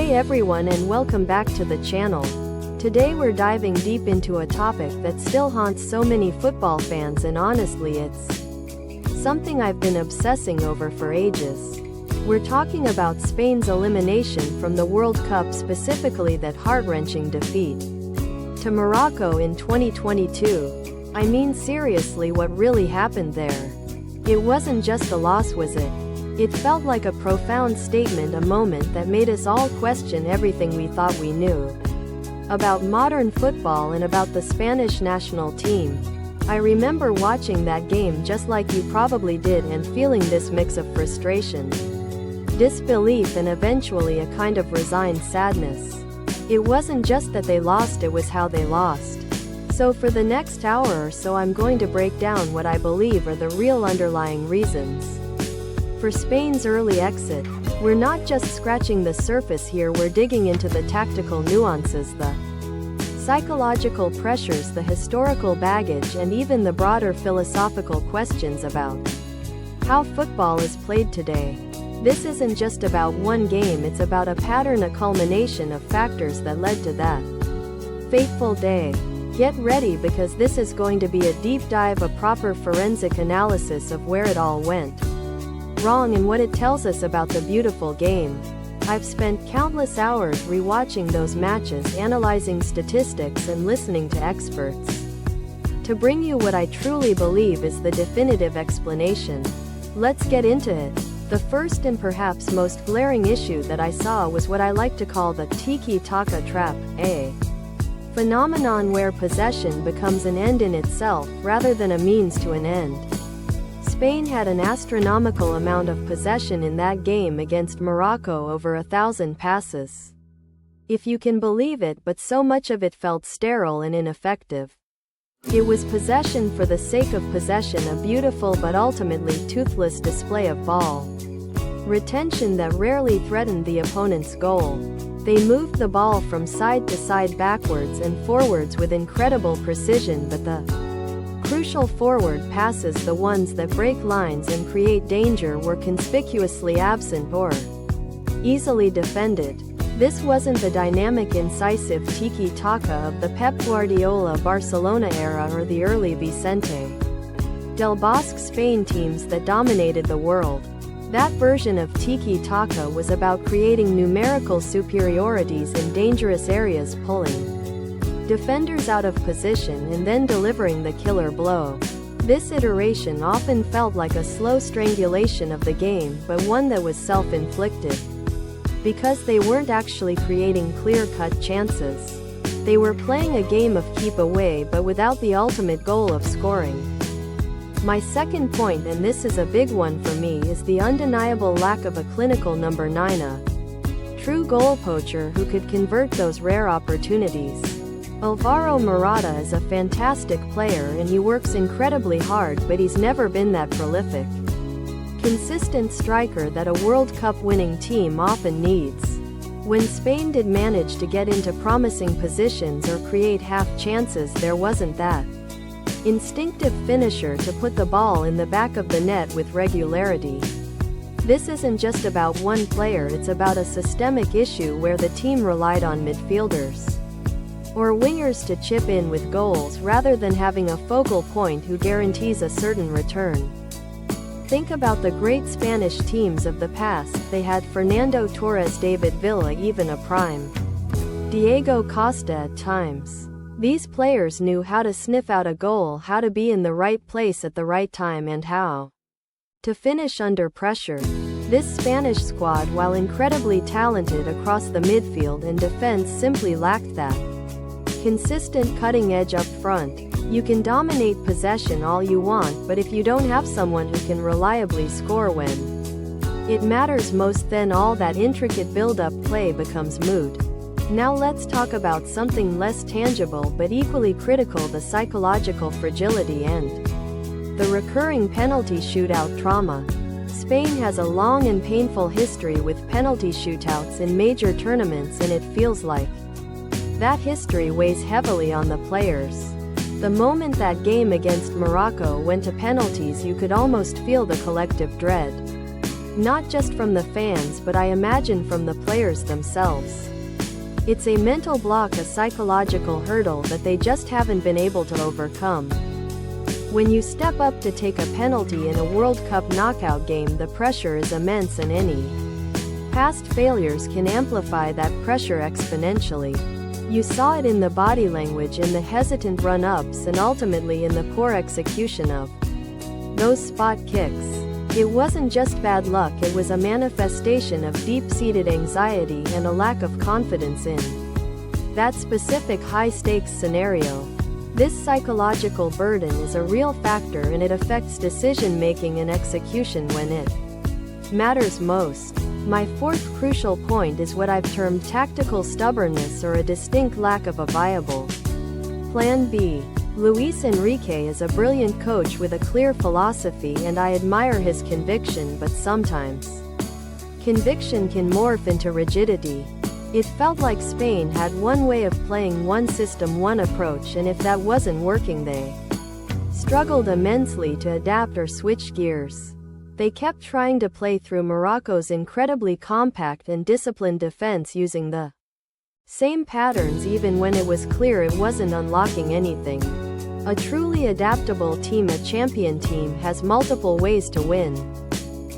Hey everyone, and welcome back to the channel. Today we're diving deep into a topic that still haunts so many football fans, and honestly it's something I've been obsessing over for ages. We're talking about Spain's elimination from the World Cup, specifically that heart-wrenching defeat to Morocco in 2022. I mean, seriously, what really happened there? It wasn't just a loss, was it? It felt like a profound statement, a moment that made us all question everything we thought we knew about modern football and about the Spanish national team. I remember watching that game just like you probably did and feeling this mix of frustration, disbelief, and eventually a kind of resigned sadness. It wasn't just that they lost, it was how they lost. So for the next hour or so I'm going to break down what I believe are the real underlying reasons for Spain's early exit. We're not just scratching the surface here, we're digging into the tactical nuances, the psychological pressures, the historical baggage, and even the broader philosophical questions about how football is played today. This isn't just about one game, it's about a pattern, a culmination of factors that led to that fateful day. Get ready, because this is going to be a deep dive, a proper forensic analysis of where it all went wrong and what it tells us about the beautiful game. I've spent countless hours rewatching those matches, analyzing statistics and listening to experts to bring you what I truly believe is the definitive explanation. Let's get into it. The first and perhaps most glaring issue that I saw was what I like to call the tiki-taka trap, a phenomenon where possession becomes an end in itself rather than a means to an end. Spain had an astronomical amount of possession in that game against Morocco, over 1,000 passes, if you can believe it, but so much of it felt sterile and ineffective. It was possession for the sake of possession, a beautiful but ultimately toothless display of ball retention that rarely threatened the opponent's goal. They moved the ball from side to side, backwards and forwards with incredible precision, but the crucial forward passes, the ones that break lines and create danger, were conspicuously absent or easily defended. This wasn't the dynamic, incisive tiki-taka of the Pep Guardiola Barcelona era or the early Vicente Del Bosque Spain teams that dominated the world. That version of tiki-taka was about creating numerical superiorities in dangerous areas, pulling defenders out of position and then delivering the killer blow. This iteration often felt like a slow strangulation of the game, but one that was self-inflicted, because they weren't actually creating clear-cut chances. They were playing a game of keep away, but without the ultimate goal of scoring. My second point, and this is a big one for me, is the undeniable lack of a clinical number 9, a true goal poacher who could convert those rare opportunities. Alvaro Morata is a fantastic player and he works incredibly hard, but he's never been that prolific, consistent striker that a World Cup winning team often needs. When Spain did manage to get into promising positions or create half chances, there wasn't that instinctive finisher to put the ball in the back of the net with regularity. This isn't just about one player, it's about a systemic issue where the team relied on midfielders or wingers to chip in with goals rather than having a focal point who guarantees a certain return. Think about the great Spanish teams of the past. They had Fernando Torres, David Villa, even a prime Diego Costa at times. These players knew how to sniff out a goal, how to be in the right place at the right time, and how to finish under pressure. This Spanish squad, while incredibly talented across the midfield and defense, simply lacked that consistent cutting edge up front. You can dominate possession all you want, but if you don't have someone who can reliably score when it matters most, then all that intricate build-up play becomes moot. Now let's talk about something less tangible but equally critical: the psychological fragility and the recurring penalty shootout trauma. Spain has a long and painful history with penalty shootouts in major tournaments, and it feels like that history weighs heavily on the players. The moment that game against Morocco went to penalties, you could almost feel the collective dread Not just from the fans, but I imagine from the players themselves. It's a mental block, a psychological hurdle that they just haven't been able to overcome. When you step up to take a penalty in a World Cup knockout game, the pressure is immense, and any past failures can amplify that pressure exponentially. You saw it in the body language, in the hesitant run-ups, and ultimately in the poor execution of those spot kicks. It wasn't just bad luck, it was a manifestation of deep-seated anxiety and a lack of confidence in that specific high-stakes scenario. This psychological burden is a real factor, and it affects decision-making and execution when it matters most. My fourth crucial point is what I've termed tactical stubbornness, or a distinct lack of a viable Plan B. Luis Enrique is a brilliant coach with a clear philosophy, and I admire his conviction, but sometimes conviction can morph into rigidity. It felt like Spain had one way of playing, one system, one approach, and if that wasn't working, they struggled immensely to adapt or switch gears. They kept trying to play through Morocco's incredibly compact and disciplined defense using the same patterns even when it was clear it wasn't unlocking anything. A truly adaptable team, a champion team, has multiple ways to win.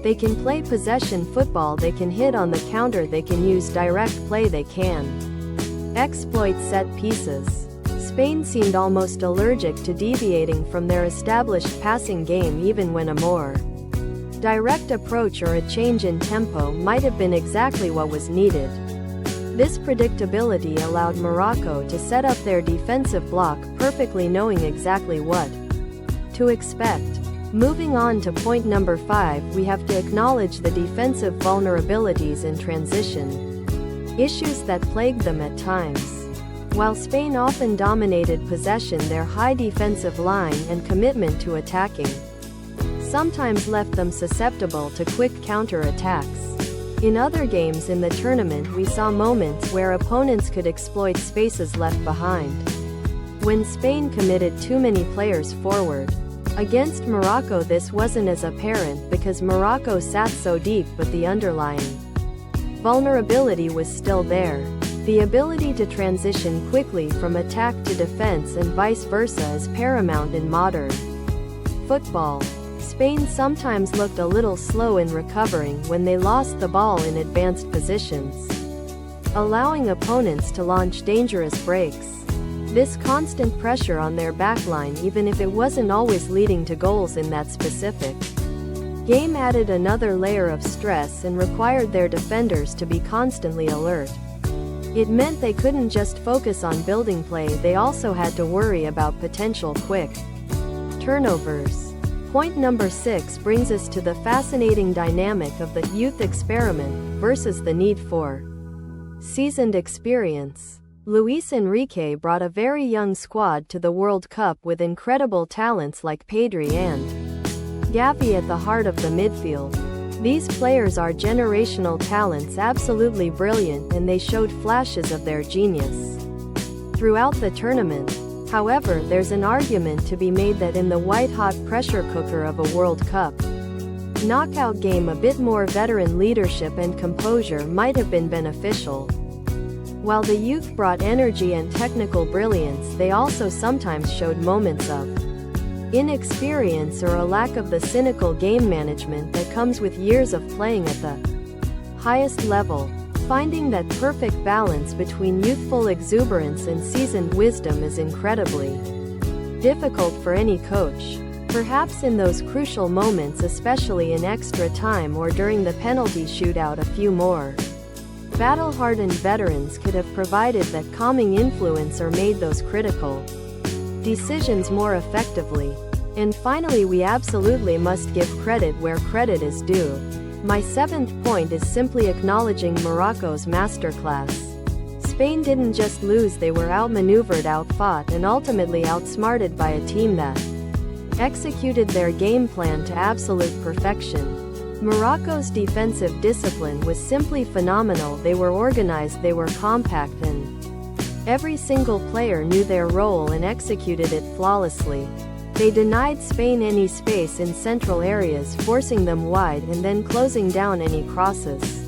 They can play possession football, they can hit on the counter, they can use direct play, they can exploit set pieces. Spain seemed almost allergic to deviating from their established passing game, even when a more direct approach or a change in tempo might have been exactly what was needed. This predictability allowed Morocco to set up their defensive block, perfectly knowing exactly what to expect. Moving on to point number 5, we have to acknowledge the defensive vulnerabilities in transition, issues that plagued them at times. While Spain often dominated possession, their high defensive line and commitment to attacking sometimes left them susceptible to quick counter-attacks. In other games in the tournament, we saw moments where opponents could exploit spaces left behind when Spain committed too many players forward. Against Morocco, this wasn't as apparent because Morocco sat so deep, but the underlying vulnerability was still there. The ability to transition quickly from attack to defense and vice versa is paramount in modern football. Spain sometimes looked a little slow in recovering when they lost the ball in advanced positions, allowing opponents to launch dangerous breaks. This constant pressure on their backline, even if it wasn't always leading to goals in that specific game, added another layer of stress and required their defenders to be constantly alert. It meant they couldn't just focus on building play, they also had to worry about potential quick turnovers. Point number 6 brings us to the fascinating dynamic of the youth experiment versus the need for seasoned experience. Luis Enrique brought a very young squad to the World Cup with incredible talents like Pedri and Gavi at the heart of the midfield. These players are generational talents, absolutely brilliant, and they showed flashes of their genius throughout the tournament. However, there's an argument to be made that in the white-hot pressure cooker of a World Cup knockout game, a bit more veteran leadership and composure might have been beneficial. While the youth brought energy and technical brilliance, they also sometimes showed moments of inexperience or a lack of the cynical game management that comes with years of playing at the highest level. Finding that perfect balance between youthful exuberance and seasoned wisdom is incredibly difficult for any coach. Perhaps in those crucial moments, especially in extra time or during the penalty shootout, a few more battle-hardened veterans could have provided that calming influence or made those critical decisions more effectively. And finally, we absolutely must give credit where credit is due. My 7th point is simply acknowledging Morocco's masterclass. Spain didn't just lose, they were outmaneuvered, outfought, and ultimately outsmarted by a team that executed their game plan to absolute perfection. Morocco's defensive discipline was simply phenomenal. They were organized, they were compact, and every single player knew their role and executed it flawlessly. They denied Spain any space in central areas, forcing them wide and then closing down any crosses.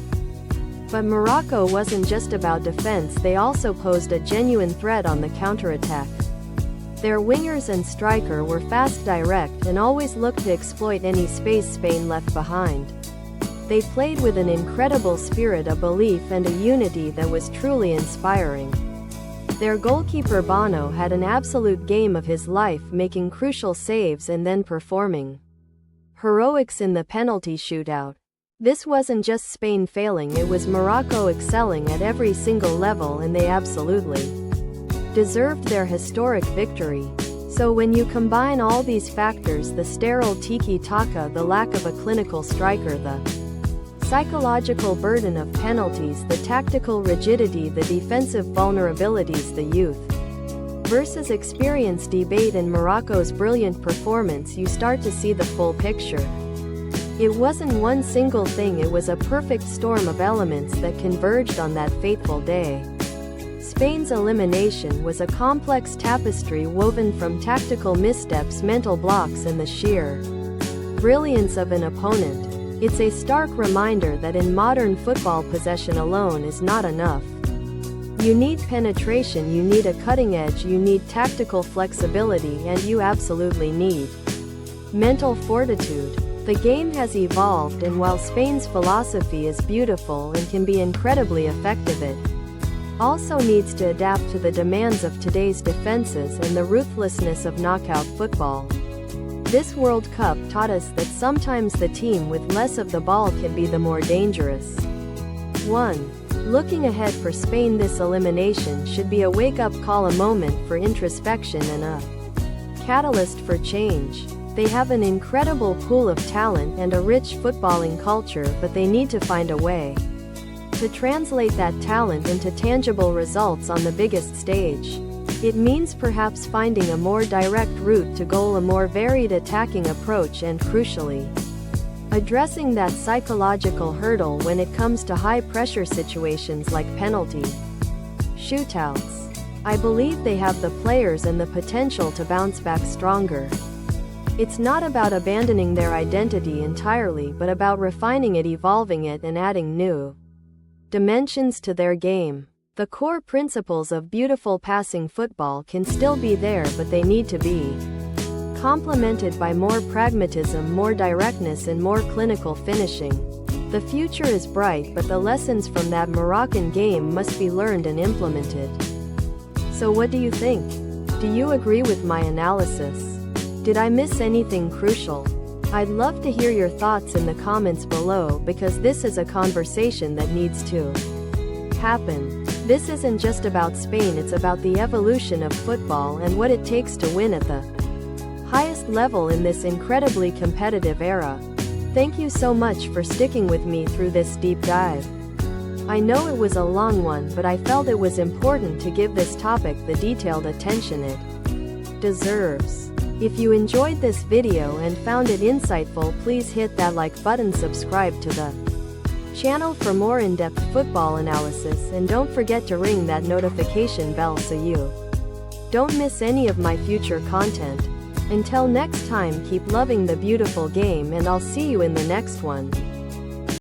But Morocco wasn't just about defense, they also posed a genuine threat on the counterattack. Their wingers and striker were fast, direct, and always looked to exploit any space Spain left behind. They played with an incredible spirit, a belief and a unity that was truly inspiring. Their goalkeeper Bono had an absolute game of his life, making crucial saves and then performing heroics in the penalty shootout. This wasn't just Spain failing, it was Morocco excelling at every single level, and they absolutely deserved their historic victory. So when you combine all these factors, the sterile tiki-taka, the lack of a clinical striker, the psychological burden of penalties, the tactical rigidity, the defensive vulnerabilities, the youth versus experience debate, and Morocco's brilliant performance, you start to see the full picture. It wasn't one single thing, it was a perfect storm of elements that converged on that fateful day. Spain's elimination was a complex tapestry woven from tactical missteps, mental blocks, and the sheer brilliance of an opponent. It's a stark reminder that in modern football, possession alone is not enough. You need penetration, you need a cutting edge, you need tactical flexibility, and you absolutely need mental fortitude. The game has evolved, and while Spain's philosophy is beautiful and can be incredibly effective, it also needs to adapt to the demands of today's defenses and the ruthlessness of knockout football. This World Cup taught us that sometimes the team with less of the ball can be the more dangerous 1. Looking ahead for Spain, this elimination should be a wake-up call, a moment for introspection and a catalyst for change. They have an incredible pool of talent and a rich footballing culture, but they need to find a way to translate that talent into tangible results on the biggest stage. It means perhaps finding a more direct route to goal, a more varied attacking approach, and crucially, addressing that psychological hurdle when it comes to high-pressure situations like penalty shootouts. I believe they have the players and the potential to bounce back stronger. It's not about abandoning their identity entirely, but about refining it, evolving it, and adding new dimensions to their game. The core principles of beautiful passing football can still be there, but they need to be complemented by more pragmatism, more directness, and more clinical finishing. The future is bright, but the lessons from that Moroccan game must be learned and implemented. So what do you think? Do you agree with my analysis? Did I miss anything crucial? I'd love to hear your thoughts in the comments below, because this is a conversation that needs to happen. This isn't just about Spain, it's about the evolution of football and what it takes to win at the highest level in this incredibly competitive era. Thank you so much for sticking with me through this deep dive. I know it was a long one, but I felt it was important to give this topic the detailed attention it deserves. If you enjoyed this video and found it insightful, please hit that like button, subscribe to the channel for more in-depth football analysis, and don't forget to ring that notification bell so you don't miss any of my future content. Until next time, keep loving the beautiful game, and I'll see you in the next one.